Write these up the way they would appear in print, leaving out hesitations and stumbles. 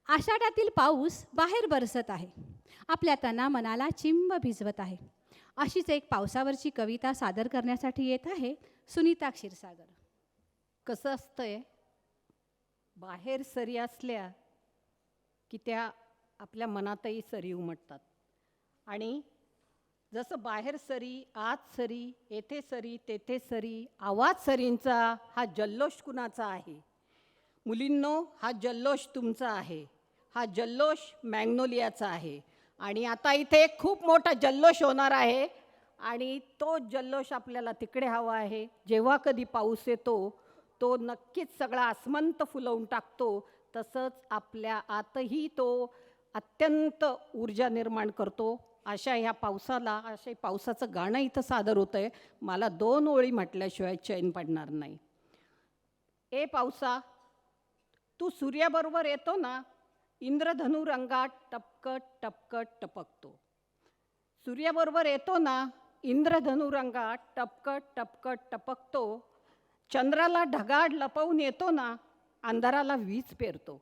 आषाढातील पाऊस बाहेर बरसत आहे, आपल्या तना मनाला चिंब भिजवत आहे. अशीच एक पावसावरची कविता सादर करण्यासाठी येत आहे सुनीता क्षीरसागर. कसं असतंय, बाहेर सरी असल्या की त्या आपल्या मनातही सरी उमटतात. आणि जसं बाहेर सरी, आत सरी, येथे सरी, तेथे सरी, आवाज सरींचा हा जल्लोष कुणाचा आहे? मुलींनो, हा जल्लोष तुमचा आहे. हा जल्लोष मॅग्नोलियाचा आहे. आणि आता इथे एक खूप मोठा जल्लोष होणार आहे. आणि तो जल्लोष आपल्याला तिकडे हवा आहे जेव्हा कधी पाऊस येतो, तो नक्कीच सगळा आसमंत फुलवून टाकतो. तसंच आपल्या आतही तो अत्यंत ऊर्जा निर्माण करतो. अशा ह्या पावसाला, अशा पावसाचं गाणं इथं सादर होतं आहे. मला 2 ओळी म्हटल्याशिवाय चैन पडणार नाही. ए पावसा, तू सूर्याबरोबर येतो ना, इंद्रधनु रंगात टपकत टपकत टपकतो. सूर्याबरोबर येतो ना, इंद्रधनु रंगात टपकत टपकत टपकतो. चंद्राला ढगाळ लपवून येतो ना, अंधाराला वीज पेरतो.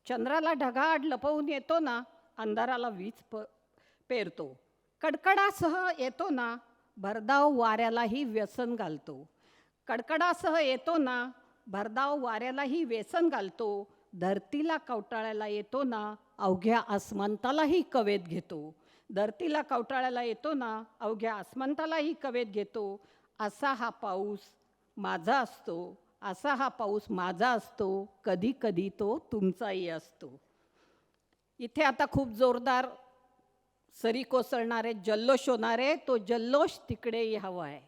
चंद्राला ढगाळ लपवून येतो ना, अंधाराला वीज पेरतो. कडकडासह येतो ना, भरधाव वाऱ्यालाही व्यसन घालतो. कडकडासह येतो ना, भरधाव वाऱ्यालाही व्यसन घालतो. धरतीला कवटाळायला येतो ना, अवघ्या आसमंतालाही कवेत घेतो. धरतीला कवटाळायला येतो ना, अवघ्या आसमंतालाही कवेत घेतो. असा हा पाऊस माझा असतो, असा हा पाऊस माझा असतो. कधी कधी तो तुमचाही असतो. इथे आता खूप जोरदार सरी कोसळणारे, जल्लोष होणारे. तो जल्लोष तिकडेही हवा आहे.